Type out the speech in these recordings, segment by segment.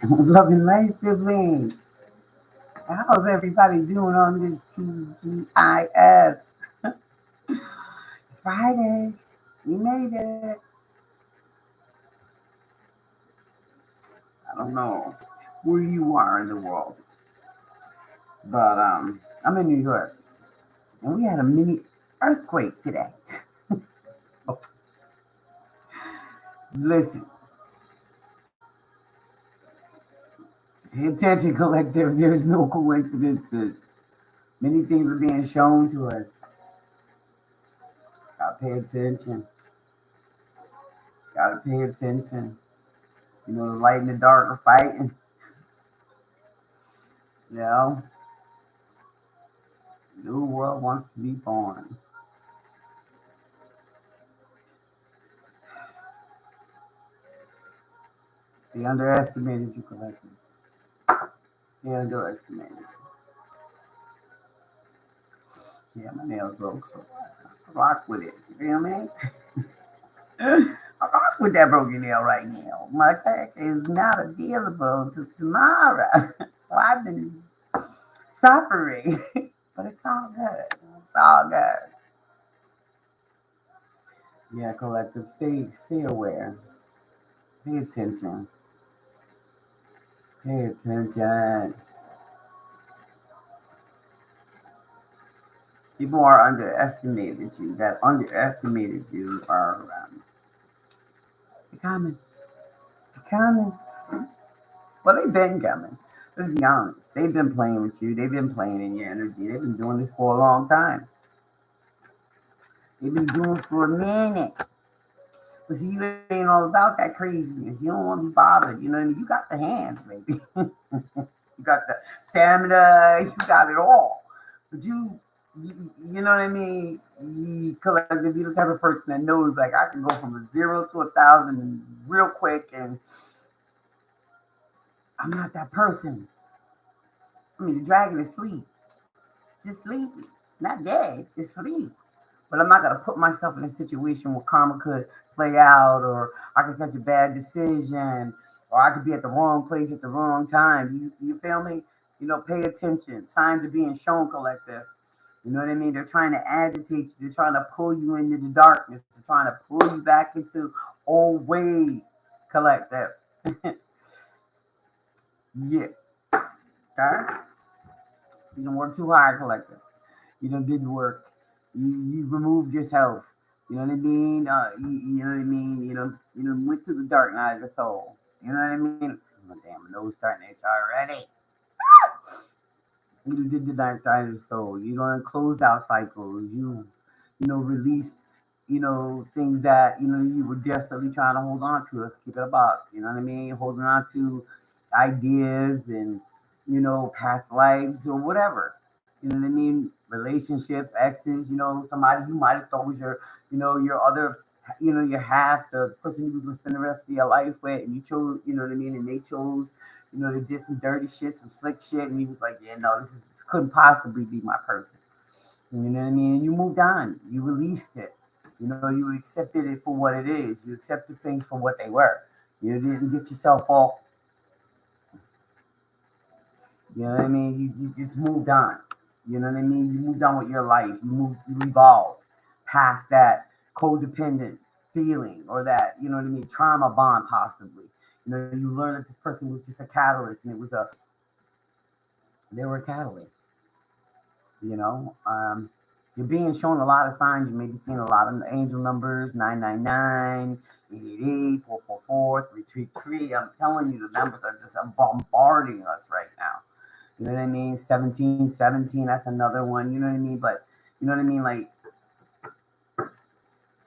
Love and light siblings. How's everybody doing on this TGIF? It's Friday. We made it. I don't know where you are in the world, but I'm in New York, and we had a mini earthquake today. Oh, listen, pay attention, collective. There's no coincidences. Many things are being shown to us. Gotta pay attention. Gotta pay attention. You know, the light and the dark are fighting. You know, new world wants to be born. They underestimated you, collective. They underestimated you. Yeah, my nails broke, so I rock with it. You feel me? I rock with that broken nail right now. My tech is not available till tomorrow. So I've been suffering. But it's all good. It's all good. Yeah, collective, stay aware. Pay attention. Pay attention. People are underestimated you. That underestimated you are coming. Coming. Well, they've been coming. Let's be honest. They've been playing with you. They've been playing in your energy. They've been doing this for a long time. They've been doing it for a minute. But see, you ain't all about that craziness. You don't want to be bothered. You know what I mean? You got the hands, baby. You got the stamina. You got it all. But you know what I mean? You collectively be the type of person that knows, like, I can go from a zero to 1,000 real quick, and I'm not that person. I mean, the dragon is asleep. Just sleepy. It's not dead. It's sleep. But I'm not gonna put myself in a situation where karma could play out, or I could catch a bad decision, or I could be at the wrong place at the wrong time. You feel me? You know, pay attention. Signs are being shown, collective. You know what I mean? They're trying to agitate you. They're trying to pull you into the darkness. They're trying to pull you back into old ways, collective. Yeah. Okay? You don't work too hard, collective. You done did the work. You removed yourself. You know what I mean? You know what I mean? You know, went to the dark night of the soul. You know what I mean? My damn nose starting to itch already. You did the dark night of the soul. You know, closed out cycles. You know, released, you know, things that, you know, you were desperately trying to hold on to. Let's keep it about. You know what I mean? Holding on to ideas and, you know, past lives or whatever. You know what I mean? Relationships, exes, you know, somebody you might have thought was your, you know, your other, you know, your half, the person you were going to spend the rest of your life with, and you chose, you know what I mean? And they chose, you know, they did some dirty shit, some slick shit, and he was like, yeah, no, this couldn't possibly be my person. You know what I mean? You moved on. You released it. You know, you accepted it for what it is. You accepted things for what they were. You didn't get yourself all, you know what I mean? You just moved on. You know what I mean? You moved on with your life. You evolved past that codependent feeling or that, you know what I mean, trauma bond possibly. You know, you learned that this person was just a catalyst, and they were a catalyst. You know, you're being shown a lot of signs. You may be seeing a lot of angel numbers: 999, 888, 444, 333. I'm telling you, the numbers are just bombarding us right now. You know what I mean? 1717, that's another one. You know what I mean? But you know what I mean? Like,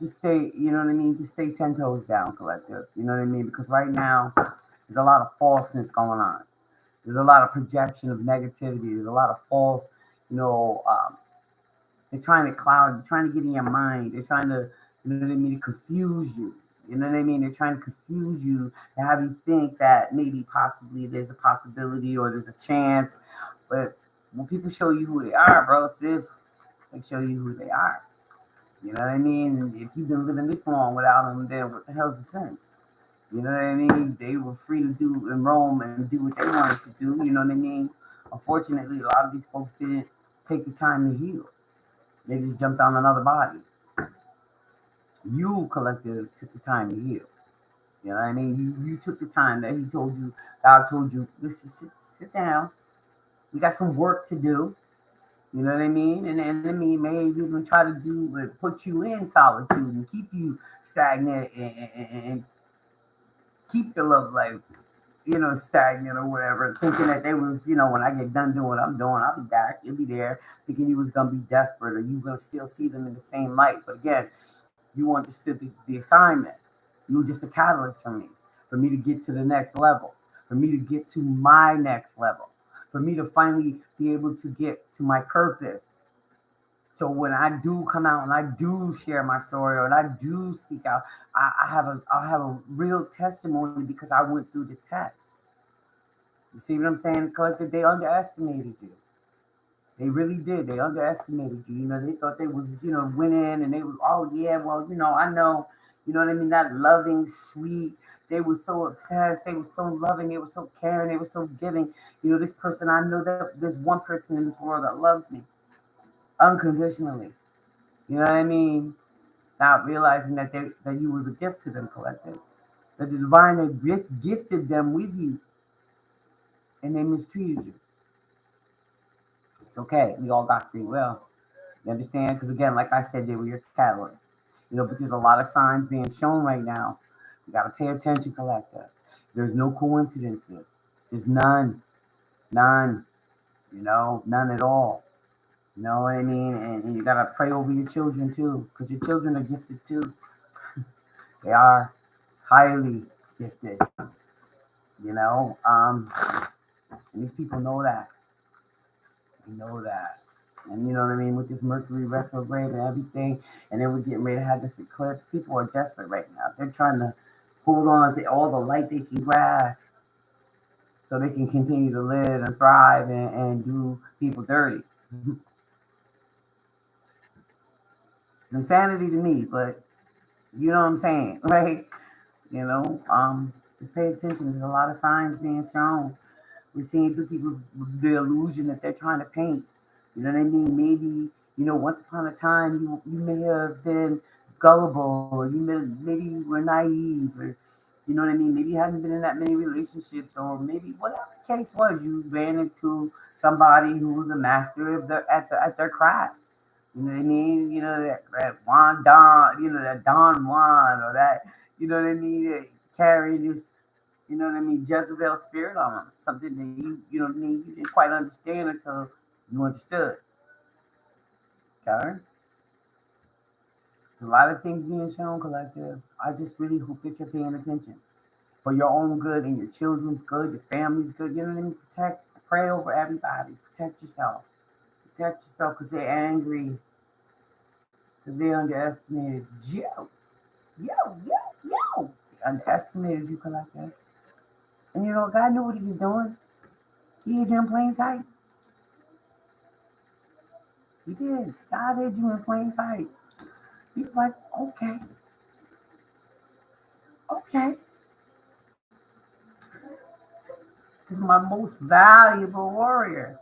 just stay, you know what I mean? Just stay 10 toes down, collective. You know what I mean? Because right now, there's a lot of falseness going on. There's a lot of projection of negativity. There's a lot of false, you know, they're trying to cloud, they're trying to get in your mind. They're trying to, you know what I mean, to confuse you. You know what I mean? They're trying to confuse you and have you think that maybe possibly there's a possibility or there's a chance. But when people show you who they are, bro, sis, they show you who they are. You know what I mean? If you've been living this long without them, then what the hell's the sense? You know what I mean? They were free to do in Rome and do what they wanted to do. You know what I mean? Unfortunately, a lot of these folks didn't take the time to heal. They just jumped on another body. You, collective, took the time to heal. You know what I mean? You took the time that he told you, God told you, listen, sit down. We got some work to do. You know what I mean? And the enemy may even try to put you in solitude and keep you stagnant and keep your love life, stagnant or whatever, thinking that they was, when I get done doing what I'm doing, I'll be back. You'll be there, thinking you was gonna be desperate or you gonna still see them in the same light. But again, you understood the assignment. You were just a catalyst for me to get to the next level, for me to get to my next level, for me to finally be able to get to my purpose. So when I do come out and I do share my story or I do speak out, I have a real testimony because I went through the test. You see what I'm saying? Collective, they underestimated you. They really did. They underestimated you. They thought they was, winning and they was, oh yeah, well, I know, what I mean? That loving, sweet. They were so obsessed. They were so loving. They were so caring. They were so giving. This person, I know that there's one person in this world that loves me unconditionally. You know what I mean? Not realizing that you was a gift to them, collective. That the divine had gifted them with you and they mistreated you. It's okay. We all got free will. You understand? Because again, like I said, they were your catalyst. But there's a lot of signs being shown right now. You got to pay attention, collective. There's no coincidences. There's none. None. None at all. You know what I mean? And you got to pray over your children too, because your children are gifted too. They are highly gifted. And these people know that. They know that. And you know what I mean? With this Mercury retrograde and everything, and then we're getting ready to have this eclipse. People are desperate right now. They're trying to hold on to all the light they can grasp so they can continue to live and thrive and do people dirty. It's insanity to me, but you know what I'm saying, right? Just pay attention. There's a lot of signs being shown. We're seeing through people's the illusion that they're trying to paint. You know what I mean? Maybe, once upon a time you may have been gullible, or maybe you were naive, or you know what I mean? Maybe you haven't been in that many relationships, or maybe whatever the case was, you ran into somebody who was a master of their craft. You know what I mean? That Juan Don, that Don Juan, or that, you know what I mean, carrying this, Jezebel spirit on them. Something that you know what I mean, you didn't quite understand until you understood. Okay? There's a lot of things being shown, collective. I just really hope that you're paying attention. For your own good and your children's good, your family's good. You know what I mean? Pray over everybody. Protect yourself. Protect yourself because they're angry. Because they underestimated you. Yo. They underestimated you, collective. And God knew what he was doing. He had you in plain sight. He did. God had you in plain sight. He was like, okay. This is my most valuable warrior.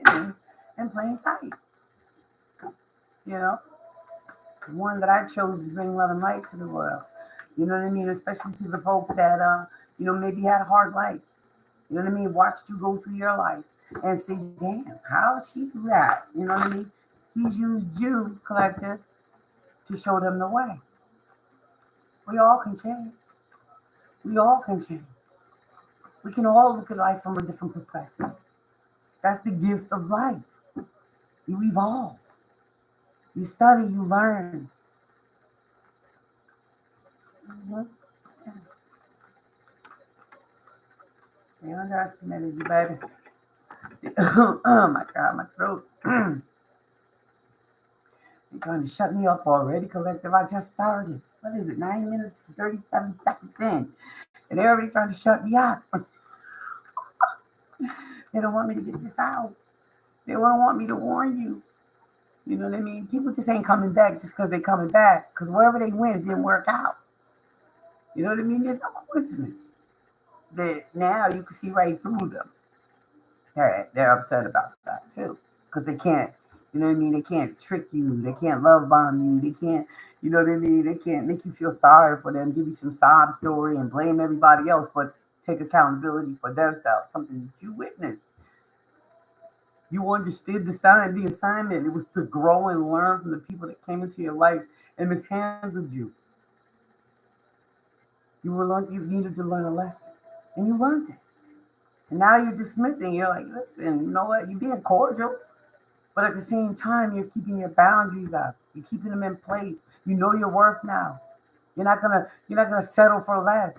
In plain sight. One that I chose to bring love and light to the world. You know what I mean? Especially to the folks that, maybe had a hard life. You know what I mean? Watched you go through your life and say, damn, how she do that? You know what I mean? He's used you, collective, to show them the way. We all can change. We all can change. We can all look at life from a different perspective. That's the gift of life. You evolve. You study, you learn. Mm-hmm. Yeah. They underestimated you, baby. Oh my God, my throat. You're trying to shut me up already, collective. I just started. What is it? 9 minutes and 37 seconds in. And they're already trying to shut me up. They don't want me to get this out. They don't want me to warn you. You know what I mean? People just ain't coming back just because they're coming back. Because wherever they went, it didn't work out. You know what I mean? There's no coincidence. That now you can see right through them. They're upset about that too, because they can't. You know what I mean? They can't trick you. They can't love bomb you. They can't. You know what I mean? They can't make you feel sorry for them, give you some sob story, and blame everybody else, but take accountability for themselves. Something that you witnessed. You understood the assignment. It was to grow and learn from the people that came into your life and mishandled you. You needed to learn a lesson, and you learned it. And now you're dismissing. You're like, listen, you know what? You're being cordial, but at the same time, you're keeping your boundaries up. You're keeping them in place. You know your worth now. You're not gonna settle for less,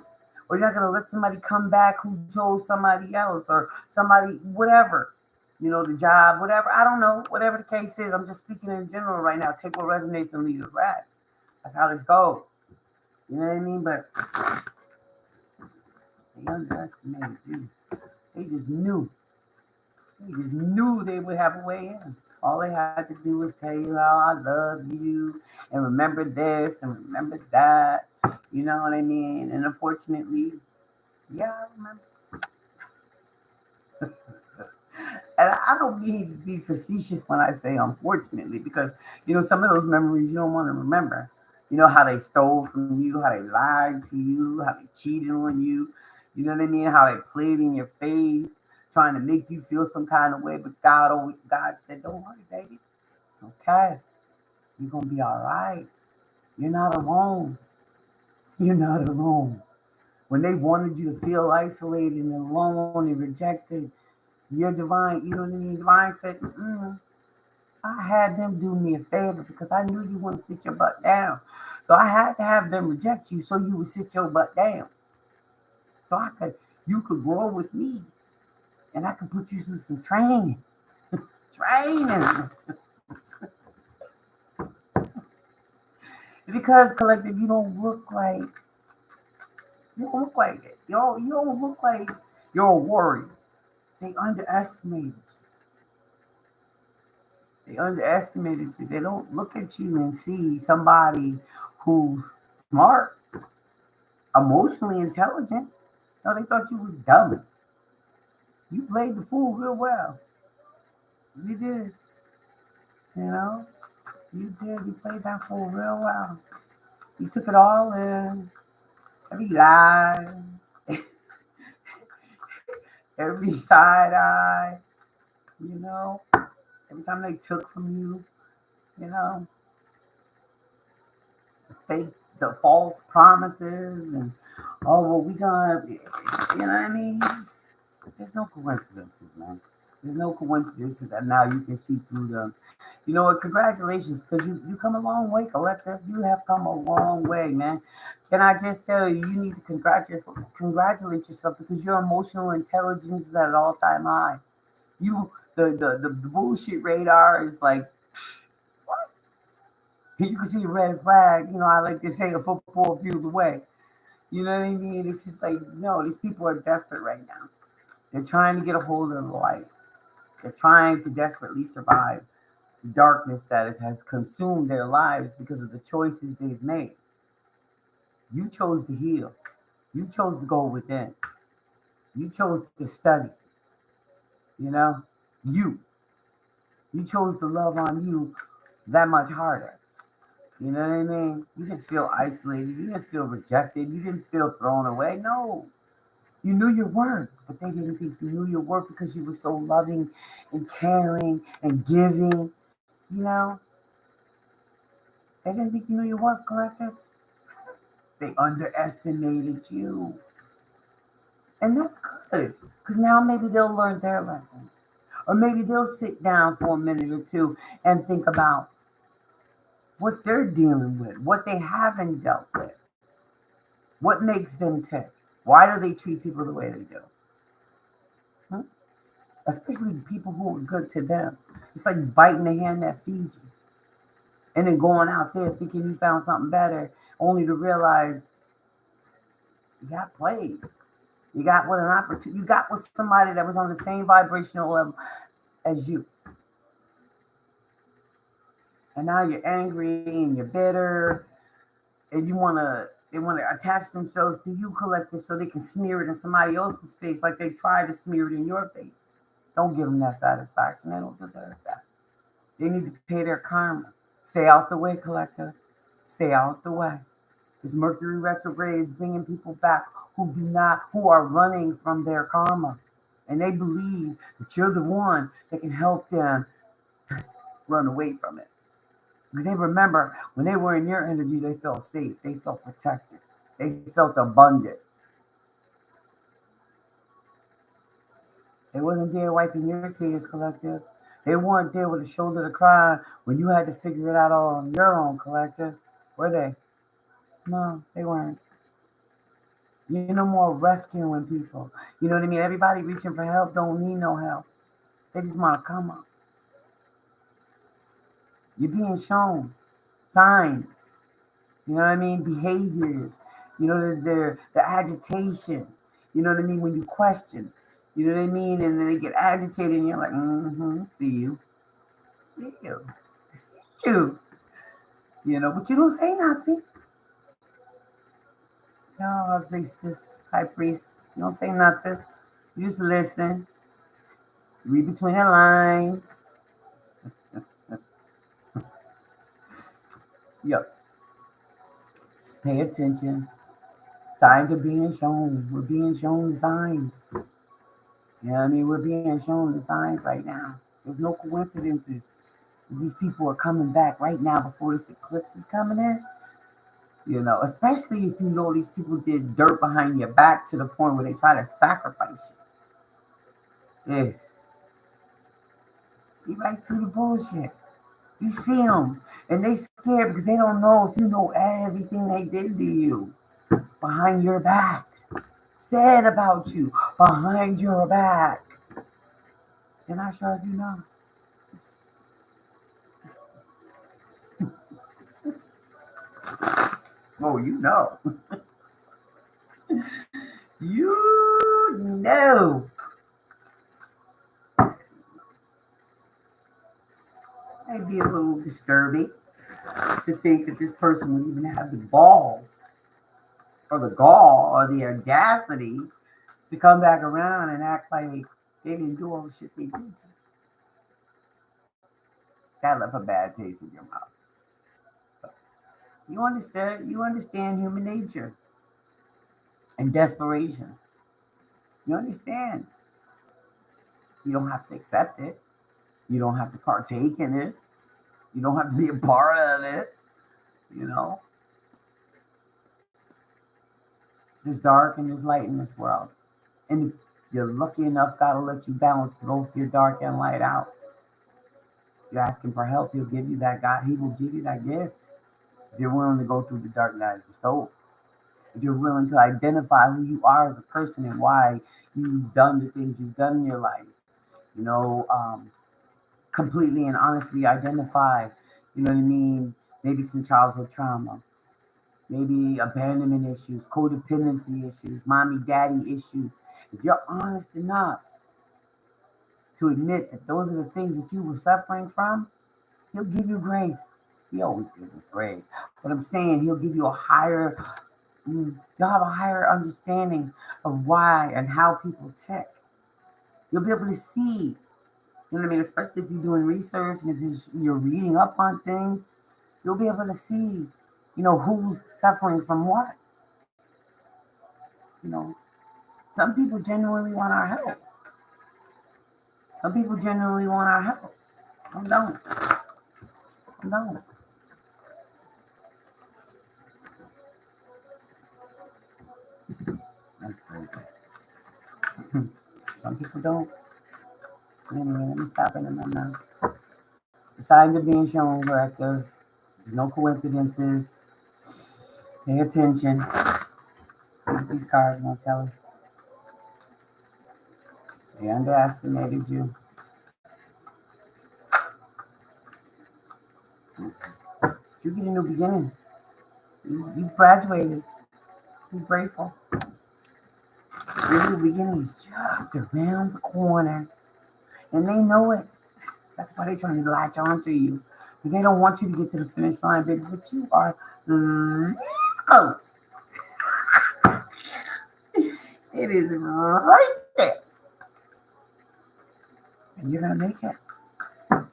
or you're not gonna let somebody come back who chose somebody else or somebody whatever. The job, whatever. I don't know. Whatever the case is, I'm just speaking in general right now. Take what resonates and leave the rest. That's how this goes. You know what I mean? But they underestimated you. They just knew. They just knew they would have a way in. All they had to do was tell you how I love you and remember this and remember that. You know what I mean? And unfortunately, yeah, I remember. And I don't mean to be facetious when I say unfortunately, because some of those memories you don't want to remember. You know how they stole from you, how they lied to you, how they cheated on you. You know what I mean? How they played in your face, trying to make you feel some kind of way. But God said, "Don't worry, baby. It's okay. You're gonna be all right. You're not alone. You're not alone." When they wanted you to feel isolated and alone and rejected, you're divine. You know what I mean? Divine said, I had them do me a favor because I knew you want to sit your butt down. So I had to have them reject you so you would sit your butt down. So you could grow with me and I could put you through some training. Training. Because collective, you don't look like it. You don't look like you're a warrior. They underestimated you. They underestimated you. They don't look at you and see somebody who's smart, emotionally intelligent. No, they thought you was dumb. You played the fool real well. You did. You know, you did. You played that fool real well. You took it all in. Every lie, every side eye. You know, every time they took from you. You know, fake the false promises and well we gonna what I mean. There's no coincidences, man. There's no coincidences that now you can see through them. You know what? Congratulations, because you come a long way, collective. You have come a long way, man. Can I just tell you, you need to congratulate yourself because your emotional intelligence is at an all time high. You the bullshit radar is like what? You can see a red flag. I like to say a football field away. You know what I mean? It's just like no, these people are desperate right now. They're trying to get a hold of the light. They're trying to desperately survive the darkness that has consumed their lives because of the choices they've made. You chose to heal. You chose to go within. You chose to study. You know, you you chose to love on you that much harder. You know what I mean? You didn't feel isolated. You didn't feel rejected. You didn't feel thrown away. No, you knew your worth, but they didn't think you knew your worth because you were so loving and caring and giving. You know, they didn't think you knew your worth, collective. They underestimated you. And that's good because now maybe they'll learn their lessons. Or maybe they'll sit down for a minute or two and think about what they're dealing with, what they haven't dealt with, what makes them tick. Why do they treat people the way they do? Hmm? Especially people who are good to them. It's like biting the hand that feeds you and then going out there thinking you found something better only to realize you got played. You got with an opportunity. You got with somebody that was on the same vibrational level as you. And now you're angry and you're bitter and you want to They want to attach themselves to you, collective, so they can smear it in somebody else's face like they tried to smear it in your face. Don't give them that satisfaction. They don't deserve that. They need to pay their karma. Stay out the way, collective. Stay out the way. This Mercury retrograde is bringing people back who are running from their karma. And they believe that you're the one that can help them run away from it. Because they remember when they were in your energy, they felt safe. They felt protected. They felt abundant. They wasn't there wiping your tears, collective. They weren't there with a shoulder to cry on when you had to figure it out all on your own, collective. Were they? No, they weren't. You're no more rescuing people. You know what I mean? Everybody reaching for help don't need no help. They just want to come up. You're being shown signs. You know what I mean? Behaviors. You know, the agitation. You know what I mean? When you question. You know what I mean? And then they get agitated and you're like, see you. See you. See you. You know, but you don't say nothing. No, high priest, you don't say nothing. You just listen. Read between the lines. Yep. Just pay attention. Signs are being shown. We're being shown the signs. You know what I mean? We're being shown the signs right now. There's no coincidences. These people are coming back right now before this eclipse is coming in. You know, especially if you know these people did dirt behind your back to the point where they try to sacrifice you. Yeah. See right through the bullshit. You see them, and they scared because they don't know if you know everything they did to you behind your back, said about you behind your back. They're not sure if you know. Oh, you know. You know. It'd be a little disturbing to think that this person would even have the balls or the gall or the audacity to come back around and act like they didn't do all the shit they did to you. That left a bad taste in your mouth. You understand human nature and desperation. You understand. You don't have to accept it. You don't have to partake in it. You don't have to be a part of it. You know. There's dark and there's light in this world. And if you're lucky enough, God will let you balance both your dark and light out. You ask him for help, he'll give you that God. He will give you that gift. If you're willing to go through the dark night of the soul. If you're willing to identify who you are as a person and why you've done the things you've done in your life. You know, completely and honestly identify, you know what I mean? Maybe some childhood trauma. Maybe abandonment issues, codependency issues, mommy, daddy issues. If you're honest enough to admit that those are the things that you were suffering from, he'll give you grace. He always gives us grace. But I'm saying he'll give you you'll have a higher understanding of why and how people tick. You'll be able to see, you know what I mean? Especially if you're doing research and if you're reading up on things, you'll be able to see, you know, who's suffering from what. You know, some people genuinely want our help. Some people genuinely want our help. Some don't. Some don't. That's crazy. Some people don't. Anyway, let me stop it in my mouth. The signs are being shown, corrective. There's no coincidences. Pay attention. See what these cards won't tell us. They underestimated you. You get a new beginning. You graduated. Be grateful. Your new beginning is just around the corner. And they know it. That's why they're trying to latch on to you. Because they don't want you to get to the finish line, baby. But you are this close. It is right there. And you're going to make it.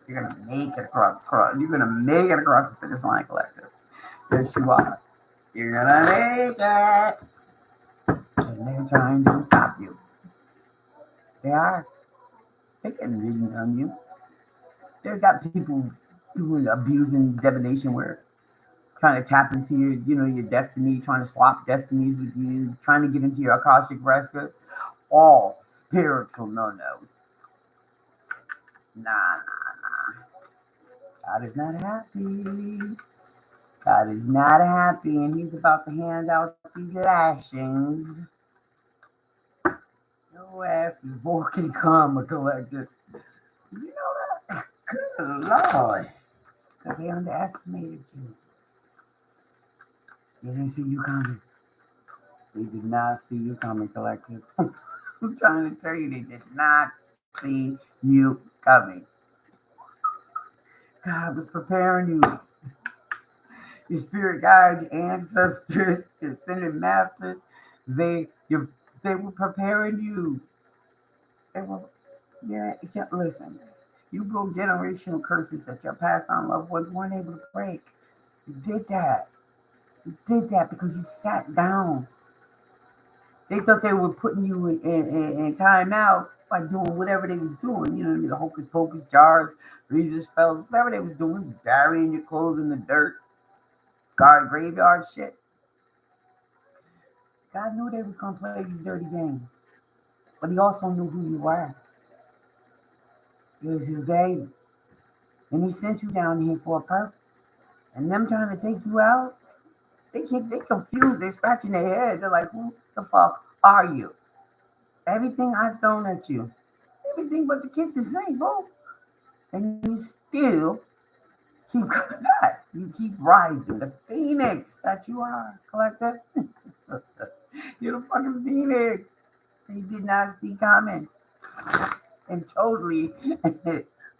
You're going to make it across the cross. You're going to make it across the finish line, collective. Yes, you are. You're going to make it. And they're trying to stop you. They are. They're getting readings on you. They've got people doing abusing divination work, trying to tap into your destiny, trying to swap destinies with you, trying to get into your Akashic records. All spiritual no-nos. Nah. God is not happy. God is not happy, and he's about to hand out these lashings. Your ass is walking karma collector. Did you know that? Good Lord. Because they underestimated you. They didn't see you coming. They did not see you coming, collective. I'm trying to tell you, they did not see you coming. God was preparing you. Your spirit guides, your ancestors, your ascended masters, they were preparing you. They were, listen. You broke generational curses that your past on loved ones weren't able to break. You did that. You did that because you sat down. They thought they were putting you in time out by doing whatever they was doing. You know what I mean? The hocus pocus jars, freezer spells, whatever they was doing, burying your clothes in the dirt, guard graveyard shit. God knew they was gonna play these dirty games, but he also knew who you were. It was his baby, and he sent you down here for a purpose. And them trying to take you out, they confused. They scratching their head. They're like, "Who the fuck are you?" Everything I've thrown at you, everything but the kitchen sink, boo. And you still keep coming back. You keep rising. The phoenix that you are, collector. You're the fucking phoenix. They did not see coming. And totally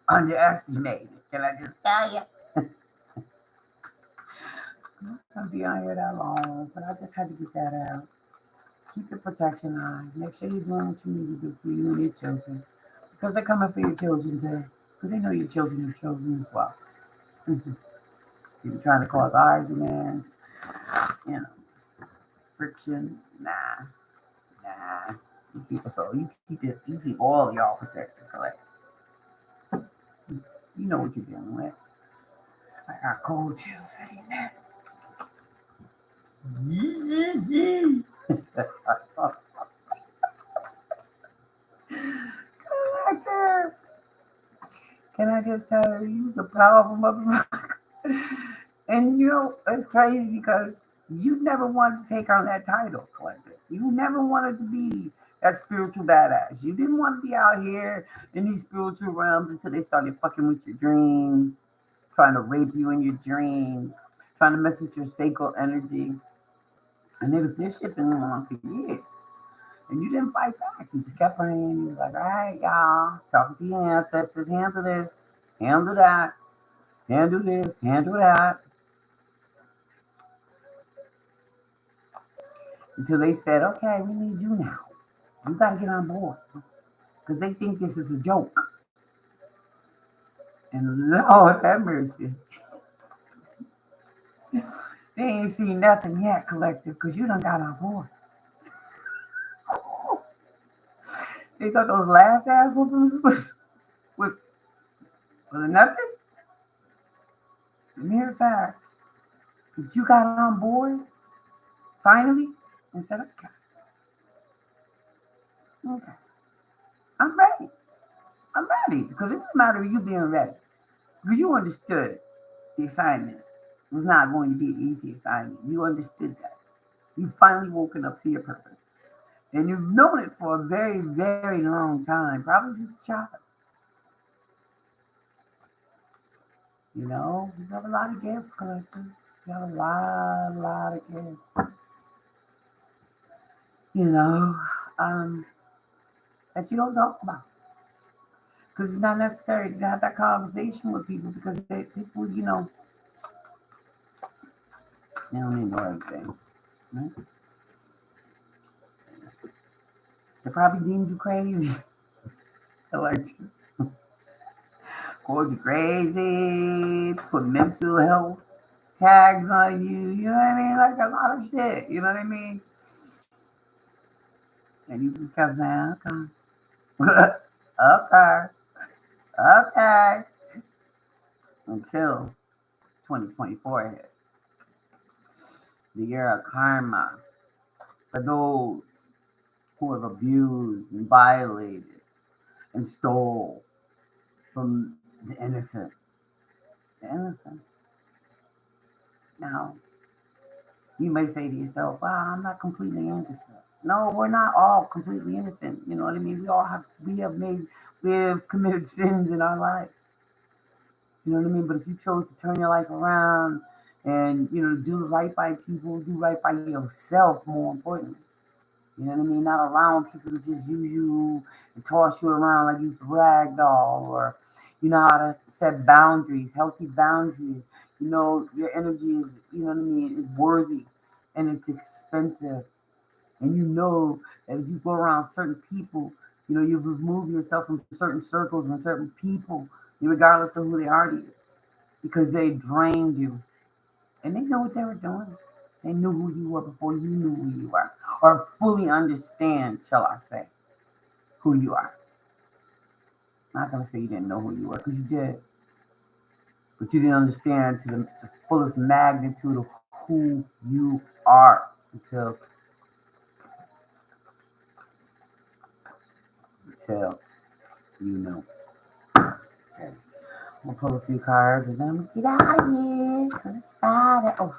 underestimated. Can I just tell you? I'm not gonna be on here that long, but I just had to get that out. Keep your protection on. Make sure you're doing what you need to do for you and your children. Because they're coming for your children too. Because they know your children are children as well. You're trying to cause arguments, friction. Nah. You keep us all. You keep all of y'all protected, correct? You know what you're dealing with. I got cold chills saying that. Collector. Can I just tell you, you're a powerful motherfucker. And it's crazy because you never wanted to take on that title, collector. You never wanted to be that spiritual badass. You didn't want to be out here in these spiritual realms until they started fucking with your dreams, trying to rape you in your dreams, trying to mess with your sacral energy. And this shit been going on for years. And you didn't fight back. You just kept praying. You was like, all right, y'all, talking to your ancestors, handle this, handle that, handle this, handle that. Until they said, okay, we need you now. You got to get on board. Because they think this is a joke. And Lord have mercy. They ain't seen nothing yet, collective, because you done got on board. They thought those last ass whoopings was nothing. The mere fact that you got on board finally and said, okay, I'm ready. I'm ready. Because it doesn't matter you being ready. Because you understood the assignment was not going to be an easy assignment. You understood that. You finally woken up to your purpose. And you've known it for a very, very long time, probably since a child. You have a lot of gifts, collector. You have a lot of gifts. That you don't talk about. Because it's not necessary to have that conversation with people because people, they don't even know everything. Right? They probably deemed you crazy. Like, called you crazy, put mental health tags on you. You know what I mean? Like a lot of shit. You know what I mean? And you just kept saying, okay, okay, okay, until 2024 hit, the year of karma for those who have abused and violated and stole from the innocent. The innocent. Now, you may say to yourself, wow, I'm not completely innocent. No, we're not all completely innocent. You know what I mean? We have committed sins in our lives. You know what I mean? But if you chose to turn your life around and, do right by people, do right by yourself, more importantly. You know what I mean? Not allowing people to just use you and toss you around like you a rag doll, or you know how to set boundaries, healthy boundaries. Your energy is, is worthy and it's expensive. And you know that if you go around certain people, you remove yourself from certain circles and certain people, regardless of who they are to you, because they drained you. And they know what they were doing. They knew who you were before you knew who you were, or fully understand, shall I say, who you are. I'm not going to say you didn't know who you were, because you did. But you didn't understand to the fullest magnitude of who you are until you know. Okay. I'm going to pull a few cards and then I'm going to get out of here, because it's Friday. Oh,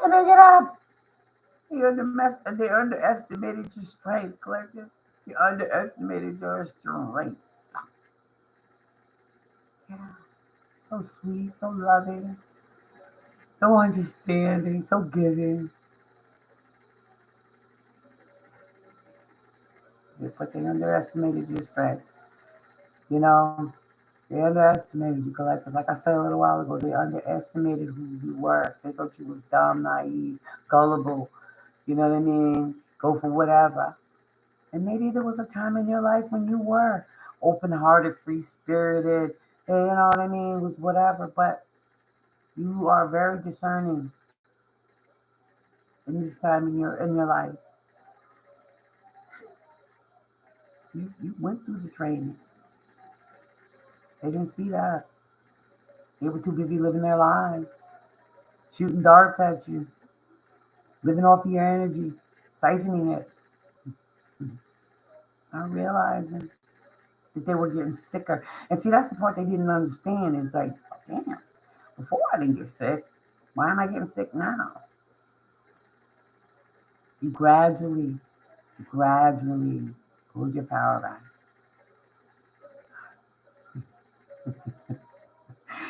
let me get up. They underestimated your strength, collective. They underestimated your strength. Yeah. So sweet, so loving, so understanding, so giving. But they underestimated your strength. You know, they underestimated you, collective. Like I said a little while ago, they underestimated who you were. They thought you was dumb, naive, gullible. You know what I mean? Go for whatever. And maybe there was a time in your life when you were open-hearted, free-spirited, you know what I mean? Was whatever. But you are very discerning in this time in your life. You went through the training. They didn't see that. They were too busy living their lives, shooting darts at you, living off of your energy, siphoning it, not realizing that they were getting sicker. And see, that's the part they didn't understand is like, damn, before I didn't get sick, why am I getting sick now? You gradually pulled your power back.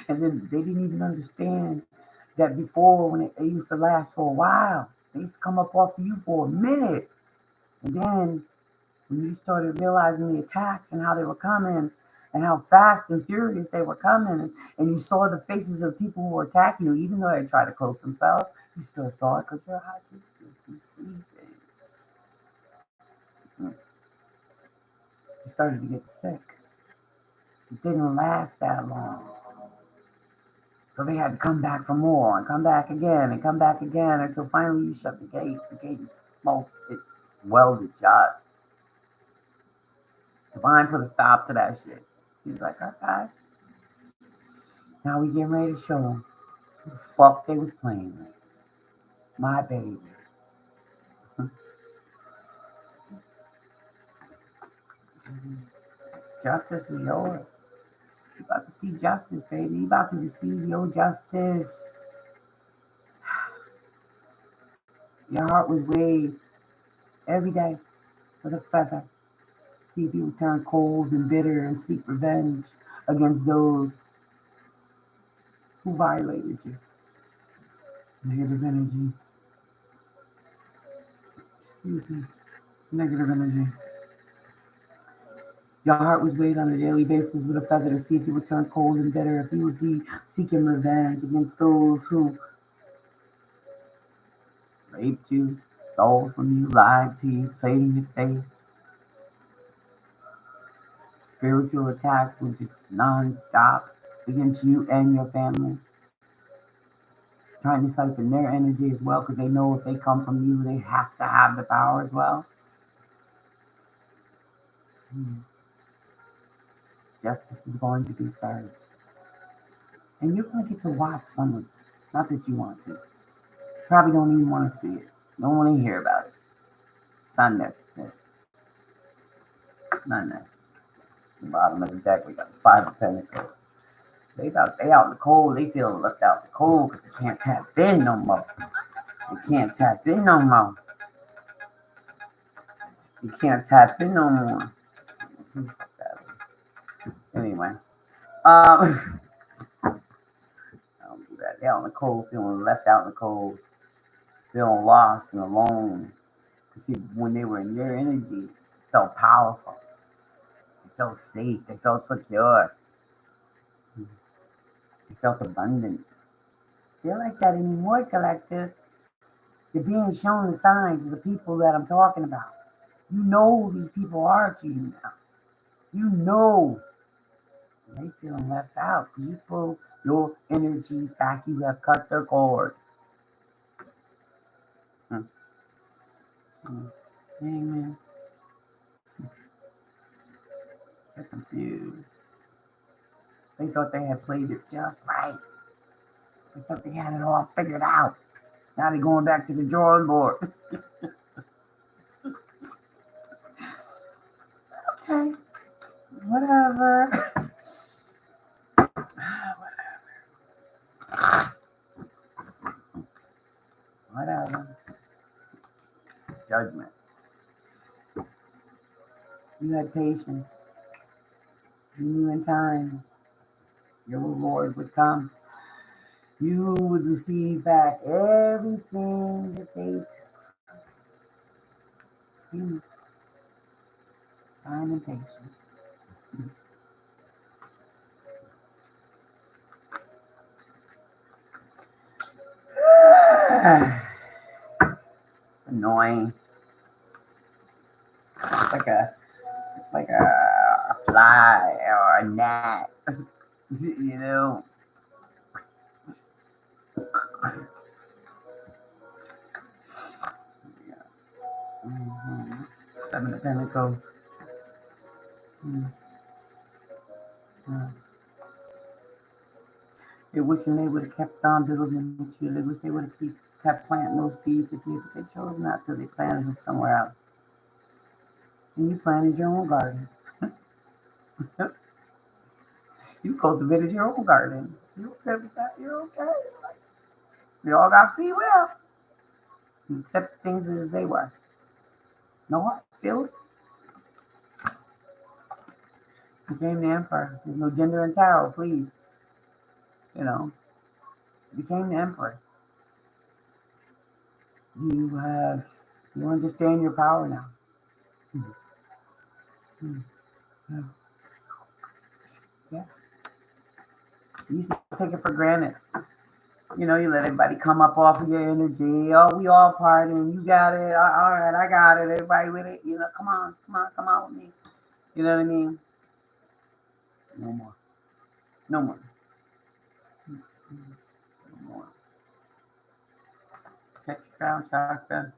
And then they didn't even understand that before, when it used to last for a while, they used to come up off of you for a minute. And then when you started realizing the attacks and how they were coming and how fast and furious they were coming, and you saw the faces of people who were attacking you, even though they tried to cloak themselves, you still saw it because you're a high priestess. You see things. You started to get sick. It didn't last that long. So they had to come back for more and come back again and come back again until finally you shut the gate. The gate is welded shut. Divine put a stop to that shit. He's like, okay. Now we getting ready to show them who the fuck they was playing with. My baby. Justice is yours. You about to see justice, baby. You about to receive your justice. Your heart was weighed every day with a feather. See if you would turn cold and bitter and seek revenge against those who violated you. Negative energy. Excuse me. Negative energy. Your heart was weighed on a daily basis with a feather to see if you would turn cold and bitter, if you would be seeking revenge against those who raped you, stole from you, lied to you, played in your face. Spiritual attacks were just non-stop against you and your family. Trying to siphon their energy as well because they know if they come from you, they have to have the power as well. Justice is going to be served. And you're going to get to watch some of it. Not that you want to. Probably don't even want to see it. Don't want to hear about it. It's not necessary. Not necessary. The bottom of the deck, we got the Five of Pentacles. They out in the cold. They feel left out in the cold because they can't tap in no more. They can't tap in no more. You can't tap in no more. Anyway, I don't do that. They're out in the cold, feeling left out in the cold, feeling lost and alone. Because see, when they were in your energy, they felt powerful. They felt safe. They felt secure. They felt abundant. Feel like that anymore, collective. You're being shown the signs of the people that I'm talking about. You know who these people are to you now. You know they feeling left out because you pull your energy back. You have cut the cord. Amen. They're confused. They thought they had played it just right. They thought they had it all figured out. Now they're going back to the drawing board. Okay. Whatever. Whatever. Judgment. You had patience. You knew in time your reward would come. You would receive back everything that they took. Time and patience. It's annoying. It's like a fly or a gnat. You know. Mm-hmm. Seven of Pentacles. They wishing they would have kept on building with you. They wish they would have kept planting those seeds with you, but they chose not to. They planted them somewhere else. And you planted your own garden. You cultivated your own garden. You okay with that? You're okay. We all got free will. You accept things as they were. No hard feelings. Became the emperor. There's no gender in tarot, please. You know. Became the emperor. You understand your power now. Yeah. You used to take it for granted. You know, you let everybody come up off of your energy. Oh, we all partying. You got it. All right, I got it. Everybody with it. You know, come on with me. You know what I mean? No more. No more. No more. Protect your crown chakra.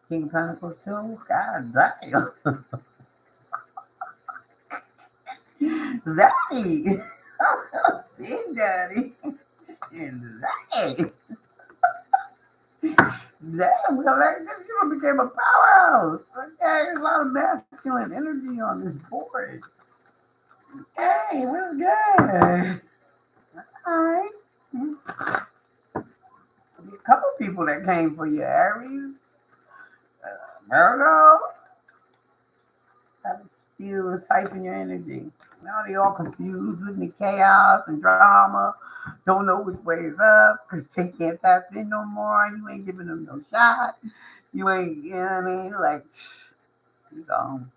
King of Pentacles too. God damn. Zaddy. Big Daddy. And Zaddy. Damn, you became a powerhouse. Okay, there's a lot of masculine energy on this board. Okay, we're good. Alright. A couple people that came for you, Aries, Virgo. How to steal and siphon your energy. Now they all confused with the chaos and drama. Don't know which way is up because they can't tap in no more. You ain't giving them no shot. You ain't, you know what I mean? Like, you gone.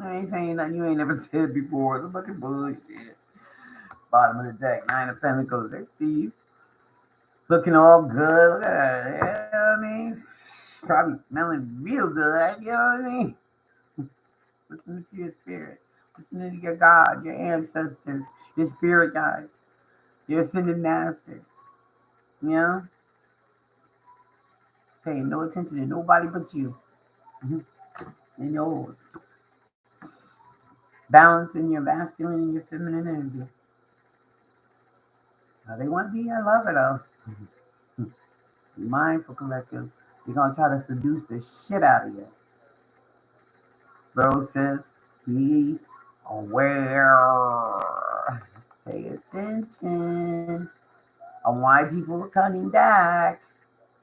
I ain't saying nothing you ain't never said before. It's a fucking bullshit. Bottom of the deck, Nine of Pentacles. They see you. looking all good. Look at that. You know what I mean? Probably smelling real good. You know what I mean? Listen to your spirit. Listen to your God, your ancestors, your spirit guides, your ascended masters. You know? Paying no attention to nobody but you. And yours. Balancing your masculine and your feminine energy. Now, they want to be your lover, though. Be mindful, collective. They're going to try to seduce the shit out of you. Bro says, be aware. Pay attention on why people are coming back.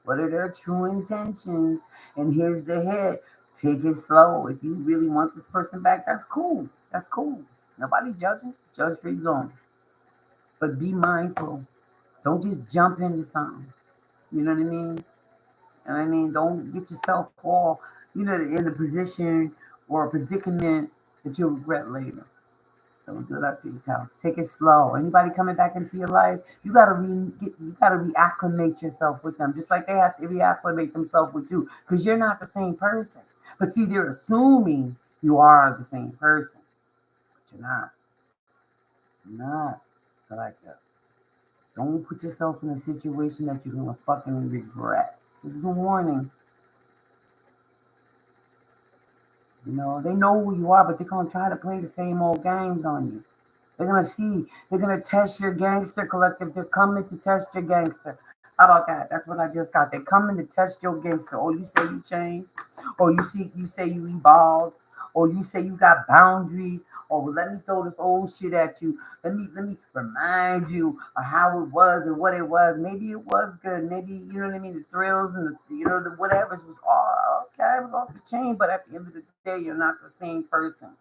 What are their true intentions? And here's the hit. Take it slow. If you really want this person back, that's cool. That's cool. Nobody judging. Judge free zone. But be mindful. Don't just jump into something. You know what I mean? And I mean, don't get yourself all, in a position or a predicament that you'll regret later. Don't do that to yourself. Take it slow. Anybody coming back into your life, you gotta reacclimate yourself with them, just like they have to reacclimate themselves with you, because you're not the same person. But see, they're assuming you are the same person, but you're not. You're not. I like that. Don't put yourself in a situation that you're gonna fucking regret. This is a warning. They know who you are, but they're gonna try to play the same old games on you. They're gonna test your gangster collective. They're coming to test your gangster. How about that? That's what I just got. They're coming to test your gangster. Oh, you say you changed, or you say you evolved, or you say you got boundaries. Oh, well, let me throw this old shit at you. Let me remind you of how it was and what it was. Maybe it was good. Maybe you know what I mean. The thrills and the whatever was all okay. It was off the chain, but at the end of the day, you're not the same person.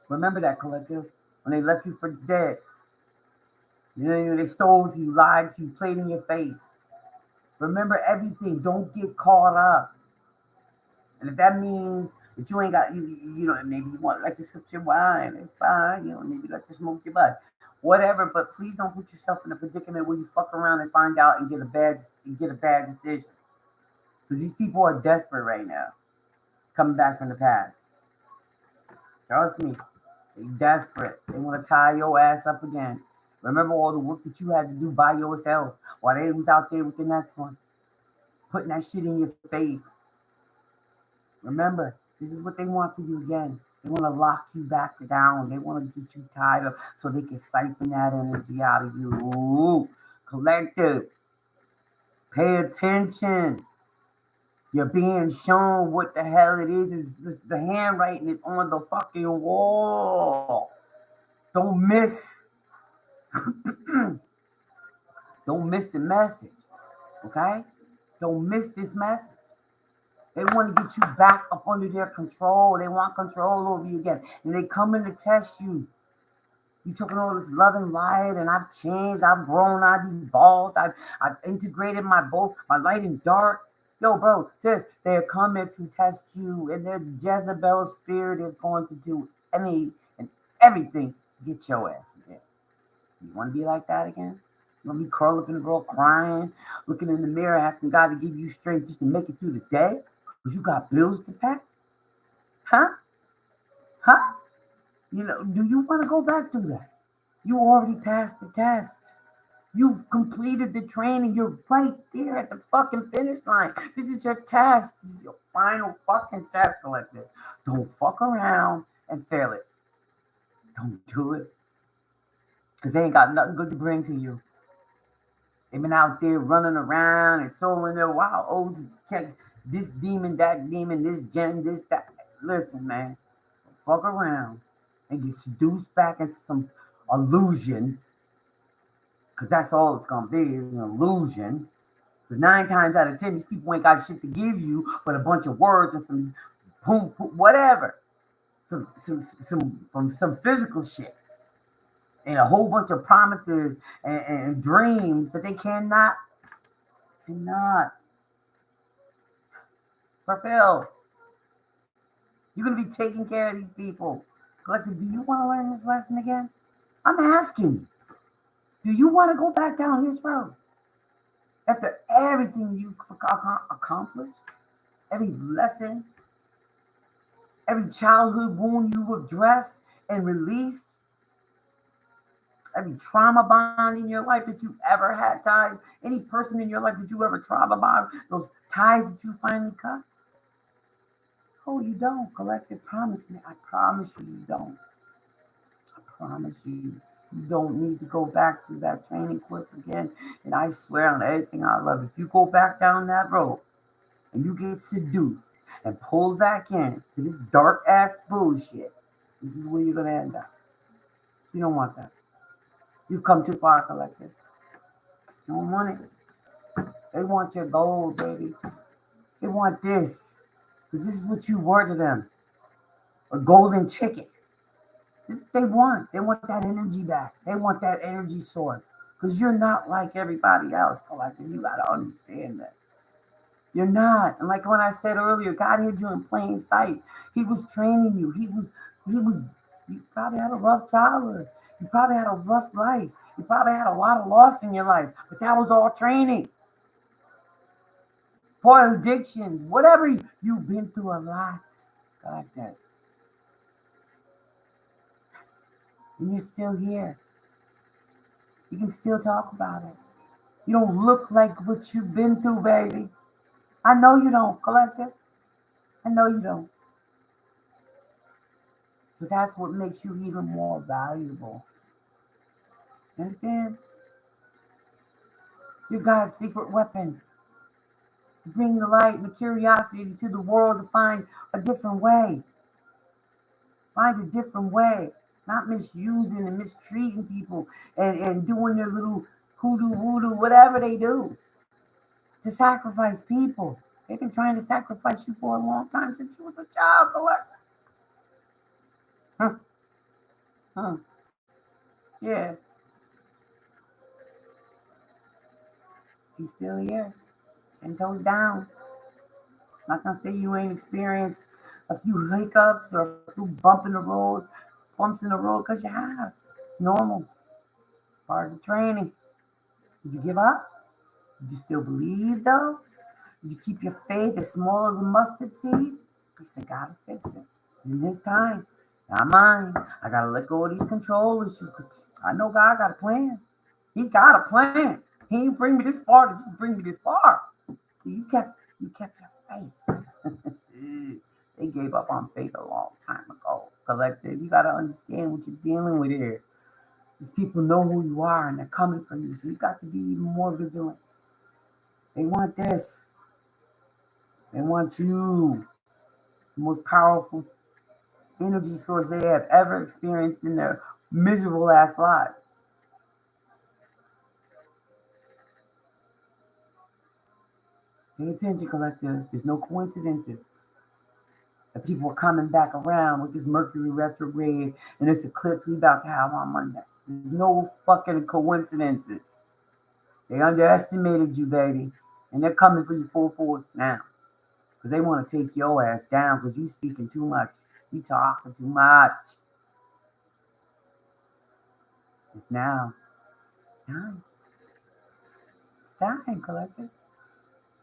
Remember that, collective. When they left you for dead, they stole to you, lied to you, played in your face. Remember everything. Don't get caught up. And if that means that you ain't got, maybe you want like to sip your wine, it's fine. Maybe like to smoke your butt, whatever. But please don't put yourself in a predicament where you fuck around and find out and get a bad decision. Because these people are desperate right now, coming back from the past. Trust me, they desperate. They want to tie your ass up again. Remember all the work that you had to do by yourself while they was out there with the next one, putting that shit in your face. Remember, this is what they want for you again. They want to lock you back down. They want to get you tied up so they can siphon that energy out of you. Ooh, collective, pay attention. You're being shown what the hell it is. The handwriting is on the fucking wall. Don't miss. Don't miss the message. Okay? Don't miss this message. They want to get you back up under their control. They want control over you again. And they coming to test you. You talking all this love and light, and I've changed, I've grown, I've evolved, I've integrated my light and dark. Yo, bro, sis, they're coming to test you, and their Jezebel spirit is going to do any and everything to get your ass again. You want to be like that again? You want to be curled up in the bro crying, looking in the mirror, asking God to give you strength just to make it through the day? Because you got bills to pay? Huh? Huh? Do you want to go back to that? You already passed the test. You've completed the training. You're right there at the fucking finish line. This is your test. This is your final fucking test, collective. Don't fuck around and fail it. Don't do it. Because they ain't got nothing good to bring to you. They've been out there running around and soling their wild oats. Check this demon, that demon, this gen, this, that. Listen, man. Fuck around and get seduced back into some illusion, because that's all it's gonna be, is an illusion. Because 9 times out of 10, these people ain't got shit to give you but a bunch of words and some boom, whatever, some physical shit, and a whole bunch of promises and dreams that they cannot fulfill. You're gonna be taking care of these people. Collective, do you want to learn this lesson again? I'm asking you. Do you want to go back down this road? After everything you've accomplished, every lesson, every childhood wound you've addressed and released, every trauma bond in your life that you ever had ties, any person in your life that you ever trauma bond, those ties that you finally cut. Oh, you don't. Collective, promise me. I promise you don't. I promise you. You don't need to go back through that training course again. And I swear on everything I love, if you go back down that road and you get seduced and pulled back in to this dark ass bullshit, this is where you're going to end up. You don't want that. You've come too far, collective. You don't want it. They want your gold, baby. They want this. Because this is what you were to them. A golden ticket. This is what they want. They want that energy back. They want that energy source. Because you're not like everybody else, collective. You got to understand that. You're not. And like when I said earlier, God hid you in plain sight. He was training you. You probably had a rough childhood. You probably had a rough life. You probably had a lot of loss in your life. But that was all training. For addictions, whatever you've been through a lot. God damn. And you're still here. You can still talk about it. You don't look like what you've been through, baby. I know you don't, collective. I know you don't. So that's what makes you even more valuable. You understand? You're God's secret weapon to bring the light and the curiosity to the world to find a different way. Find a different way. Not misusing and mistreating people and doing their little hoodoo, voodoo, whatever they do to sacrifice people. They've been trying to sacrifice you for a long time since you was a child. Huh. Huh. Yeah. You still here. 10 toes down. Not gonna say you ain't experienced a few hiccups or a few bumps in the road, because you have. It's normal. Part of the training. Did you give up? Did you still believe though? Did you keep your faith as small as a mustard seed? Because they gotta fix it. In this time, not mine. I gotta let go of these control issues because I know God got a plan. He got a plan. He didn't bring me this far to just bring me this far. See, you kept your faith. They gave up on faith a long time ago. Collective, you gotta understand what you're dealing with here. These people know who you are and they're coming for you. So you got to be even more vigilant. They want this. They want you. The most powerful energy source they have ever experienced in their miserable ass lives. Pay attention, collective. There's no coincidences that people are coming back around with this Mercury retrograde and this eclipse we about to have on Monday. There's no fucking coincidences. They underestimated you, baby. And they're coming for you full force now. Because they want to take your ass down because you speaking too much. You talking too much. Just now. It's time. It's time, collective.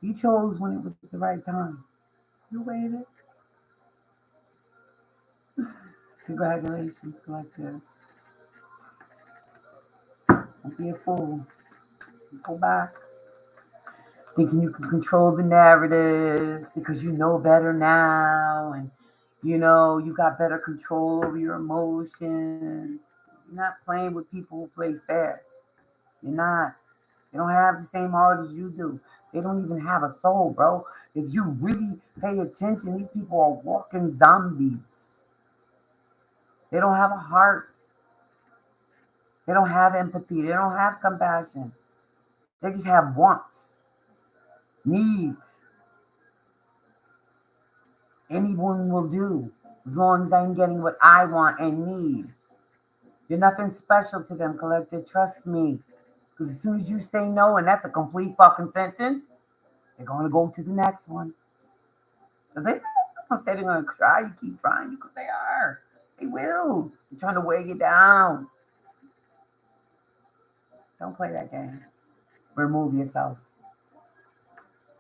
You chose when it was the right time. You waited. Congratulations, collective. Don't be a fool. Go back. Thinking you can control the narrative because you know better now and you got better control over your emotions. You're not playing with people who play fair. You're not. They don't have the same heart as you do. They don't even have a soul, bro. If you really pay attention, these people are walking zombies. They don't have a heart. They don't have empathy. They don't have compassion. They just have wants, needs. Anyone will do as long as I'm getting what I want and need. You're nothing special to them, collective. Trust me. Because as soon as you say no, and that's a complete fucking sentence, they're going to go to the next one. They're not saying they're going to try. You keep trying because they are. They will. They're trying to weigh you down. Don't play that game. Remove yourself.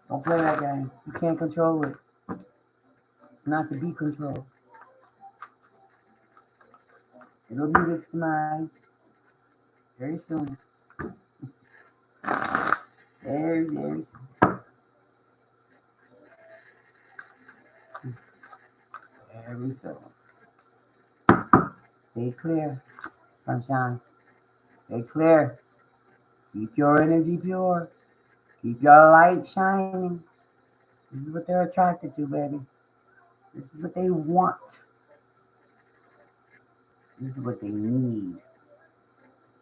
Don't play that game. You can't control it. It's not to be controlled. It'll meet its demise very soon. Very, very soon. Very soon. Stay clear, sunshine. Stay clear. Keep your energy pure. Keep your light shining. This is what they're attracted to, baby. This is what they want. This is what they need.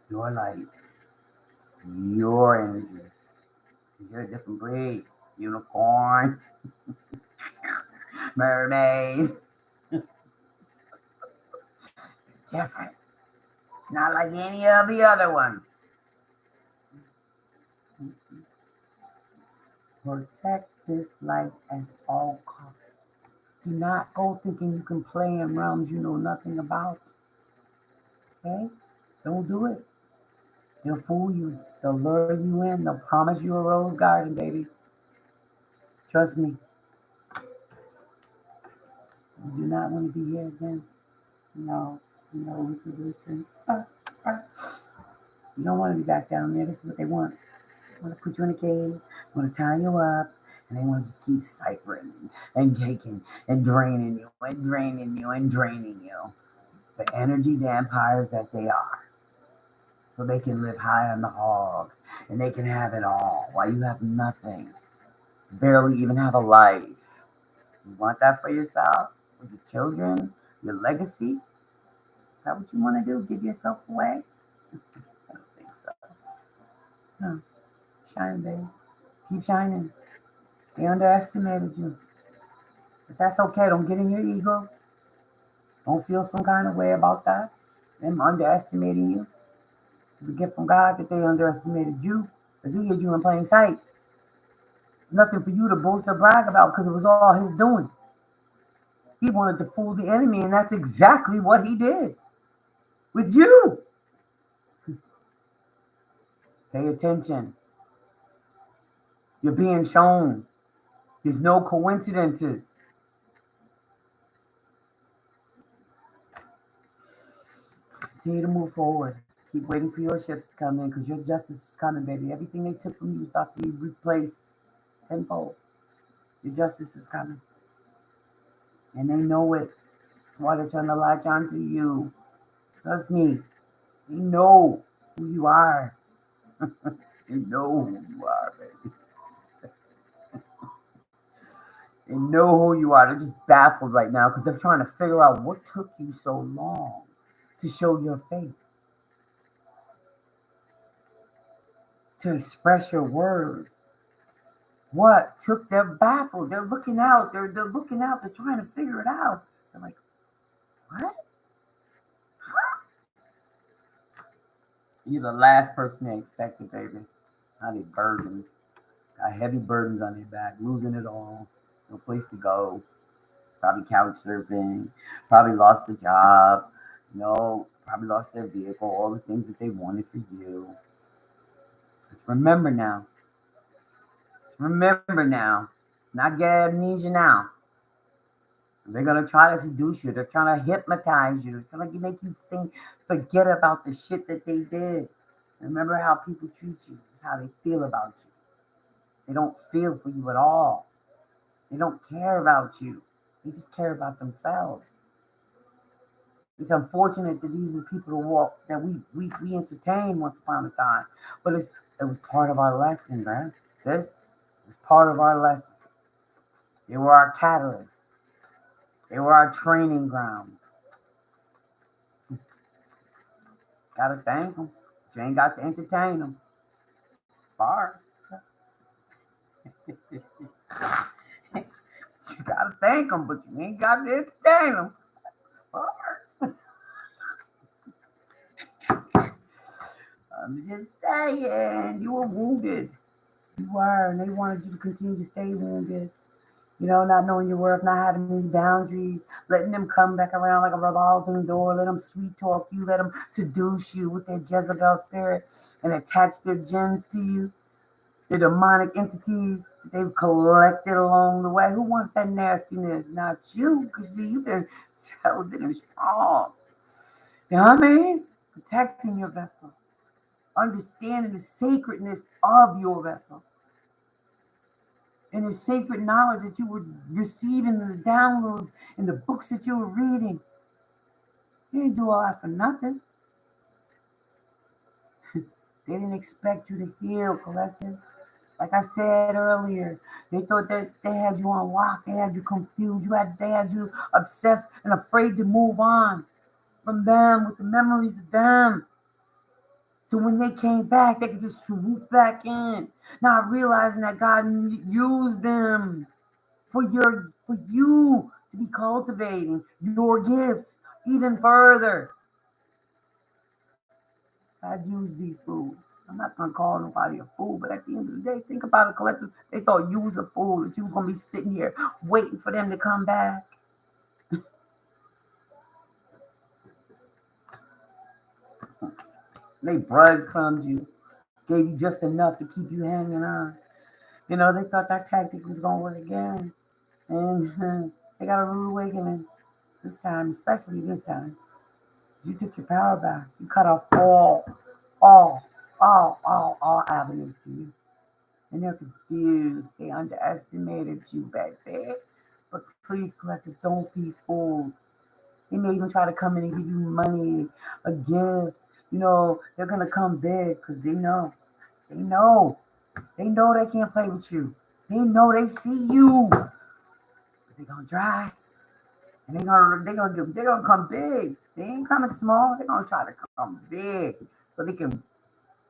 Your light. Your energy. Because you're a different breed. Unicorn. Mermaid. Different. Not like any of the other ones. Protect this light at all costs. Do not go thinking you can play in realms you know nothing about. Okay? Don't do it. They'll fool you. They'll lure you in. They'll promise you a rose garden, baby. Trust me. You do not want to be here again. No. You don't want to be back down there. This is what they want. They want to put you in a cave. They want to tie you up. And they want to just keep ciphering and taking and draining you and draining you and draining you. The energy vampires that they are. So they can live high on the hog. And they can have it all while you have nothing. Barely even have a life. You want that for yourself? For your children? Your legacy? Is that what you want to do? Give yourself away? I don't think so. No. Shine, baby. Keep shining. They underestimated you. But that's okay. Don't get in your ego. Don't feel some kind of way about that. Them underestimating you. It's a gift from God that they underestimated you. Because he hid you in plain sight. It's nothing for you to boast or brag about because it was all his doing. He wanted to fool the enemy, and that's exactly what he did. With you. Pay attention. You're being shown. There's no coincidences. Continue to move forward. Keep waiting for your ships to come in because your justice is coming, baby. Everything they took from you is about to be replaced tenfold. Your justice is coming. And they know it. That's why they're trying to latch onto you. Trust me. They know who you are. They know who you are, baby. They know who you are. They're just baffled right now because they're trying to figure out what took you so long to show your face, to express your words. What took? They're baffled. They're looking out. They're looking out. They're trying to figure it out. They're like, what? Huh? You're the last person they expected, baby. Now they burdened. Got heavy burdens on their back, losing it all. No place to go. Probably couch surfing. Probably lost the job. Probably lost their vehicle. All the things that they wanted for you. Let's remember now. It's not get amnesia now. They're going to try to seduce you. They're trying to hypnotize you. They're going to make you forget about the shit that they did. Remember how people treat you. It's how they feel about you. They don't feel for you at all. They don't care about you. They just care about themselves. It's unfortunate that these are the people that we entertained once upon a time. But it was part of our lesson, right? Sis? It was part of our lesson. They were our catalysts. They were our training grounds. Gotta thank them. But you ain't got to entertain them. Bars. You gotta thank them, but you ain't got to entertain them. Bars. I'm just saying, you were wounded. You were, and they wanted you to continue to stay wounded. Not knowing your worth, not having any boundaries, letting them come back around like a revolving door, let them sweet talk you, let them seduce you with their Jezebel spirit and attach their gems to you. the demonic entities that they've collected along the way. Who wants that nastiness? Not you, because you've been settled and strong. You know what I mean? Protecting your vessel, understanding the sacredness of your vessel, and the sacred knowledge that you were receiving in the downloads and the books that you were reading. You didn't do all that for nothing. They didn't expect you to heal, collective. Like I said earlier, they thought that they had you on lock, they had you confused, they had you obsessed and afraid to move on from them with the memories of them. So when they came back, they could just swoop back in, not realizing that God used them for you to be cultivating your gifts even further. God used these fools. I'm not gonna call nobody a fool, but at the end of the day, think about it, collective. They thought you was a fool, that you was gonna be sitting here waiting for them to come back. They breadcrumbed you, gave you just enough to keep you hanging on. You know, they thought that tactic was gonna work again, and they got a rude awakening this time, especially this time. You took your power back. You cut off all avenues to you. And they're confused. They underestimated you, baby. But please, collective, don't be fooled. They may even try to come in and give you money, a gift. You know, they're going to come big because they know. They know. They know they can't play with you. They know they see you. But they're going to try. And they're gonna come big. They ain't coming small. They're going to try to come big so they can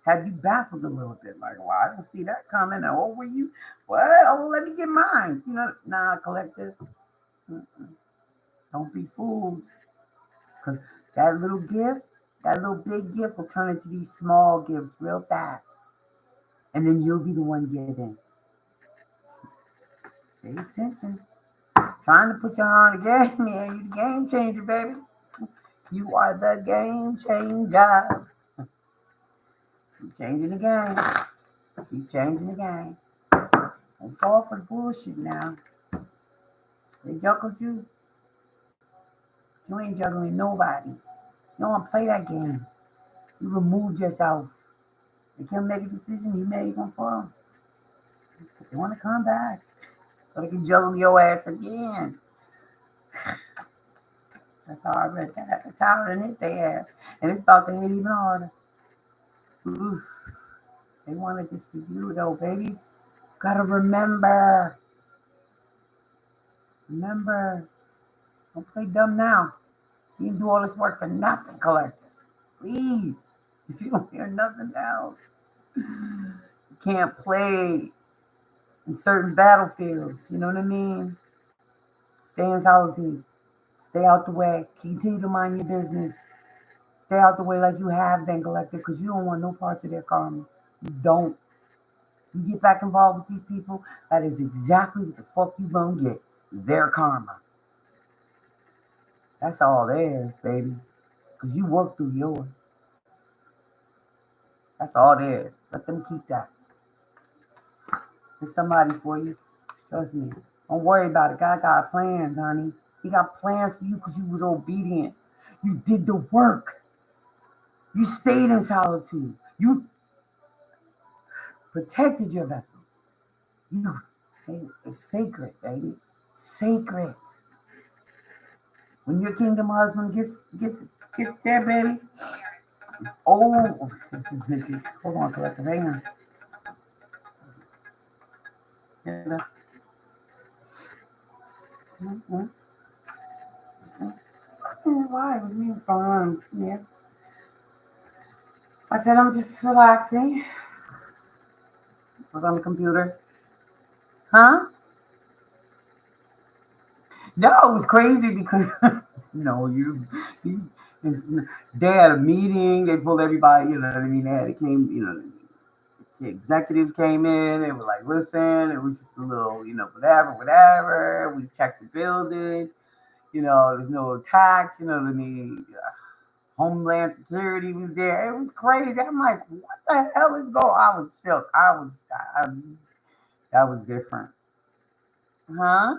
have you baffled a little bit, like, well, I didn't see that coming. Oh, were you? What? Oh, let me get mine. You know, nah, collective. Mm-mm. Don't be fooled, because that little gift, that little big gift, will turn into these small gifts real fast, and then you'll be the one giving. Pay attention. Trying to put you on the game, man. You the game changer, baby. You are the game changer. Keep changing the game. Keep changing the game. Don't fall for the bullshit now. They juggled you. You ain't juggling nobody. You don't want to play that game. You removed yourself. They can't make a decision. You made one for them. They want to come back so they can juggle your ass again. That's how I read that. It's harder than hit their ass. And it's about to hit even harder. Oof. They wanted this for you, though, baby. Gotta remember. Remember. Don't play dumb now. You didn't do all this work for nothing, collector. Please. If you don't hear nothing else, you can't play in certain battlefields. You know what I mean? Stay in solitude. Stay out the way. Continue to mind your business. Stay out the way like you have been, collector, because you don't want no parts of their karma. You don't. You get back involved with these people, that is exactly what the fuck you gonna get. Their karma. That's all there is, baby. Because you work through yours. That's all there is. Let them keep that. There's somebody for you. Trust me. Don't worry about it. God got plans, honey. He got plans for you because you was obedient. You did the work. You stayed in solitude. You protected your vessel. It's sacred, baby. Sacred. When your kingdom husband gets there, baby, it's old. Hold on, collective. Hang on. Yeah. Mm-hmm. Why? What's going on? Yeah. I said I'm just relaxing. I was on the computer. Huh? No, it was crazy because they had a meeting. They pulled everybody. You know what I mean? They had it came. You know, the executives came in. They were like, "Listen, it was just a little, whatever. We checked the building. You know, there's no tax. You know what I mean? Homeland Security was there. It was crazy. I'm like, what the hell is going? I was shook. That was different, huh?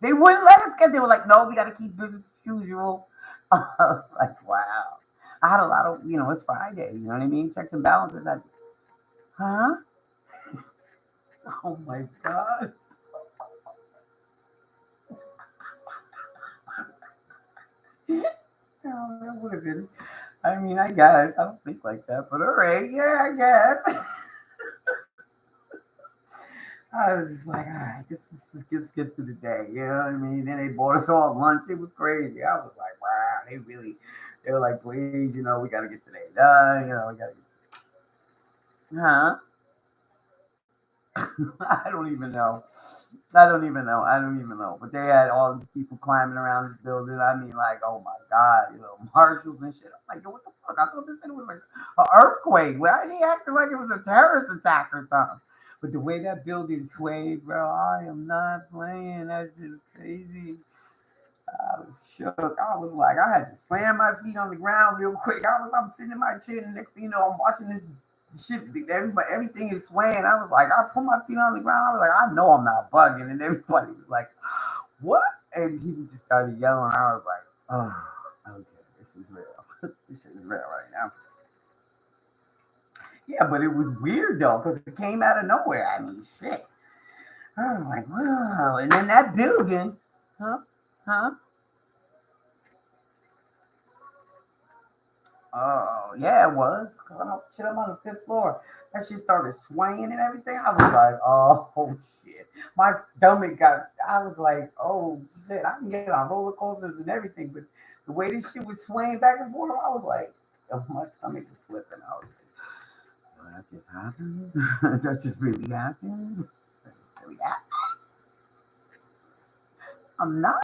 They wouldn't let us get. They were like, no, we got to keep business as usual. Like, wow. I had a lot of, it's Friday. You know what I mean? Checks and balances. Huh? Oh my god. Oh, that would have been. I mean, I guess I don't think like that, but all right, yeah, I guess. I was just like, all right, just get through the day. You know what I mean? Then they bought us all lunch. It was crazy. I was like, wow, they were like, please, we got to get today done. We got to huh? I don't even know. I don't even know. I don't even know. But they had all these people climbing around this building. I mean, like, oh my God, marshals and shit. I'm like, yo, what the fuck? I thought this thing was like an earthquake. Why are they acting like it was a terrorist attack or something? But the way that building swayed, bro, I am not playing. That's just crazy. I was shook. I was like, I had to slam my feet on the ground real quick. I'm sitting in my chair, and the next thing you know, I'm watching this shit. Everything is swaying. I was like, I put my feet on the ground. I was like, I know I'm not bugging, and everybody was like, what? And people just started yelling. I was like, oh, okay, this is real. This shit is real right now. Yeah, but it was weird though, because it came out of nowhere. I mean, shit. I was like, wow. And then that building, huh? Huh? Oh, yeah, it was. Cause I'm on the fifth floor. That shit started swaying and everything. I was like, oh shit. My stomach got. I was like, oh shit. I can get on roller coasters and everything, but the way this shit was swaying back and forth, I was like, oh, my stomach was flipping. I was like, oh, that just happened. That just really happened. That just really happened. I'm not.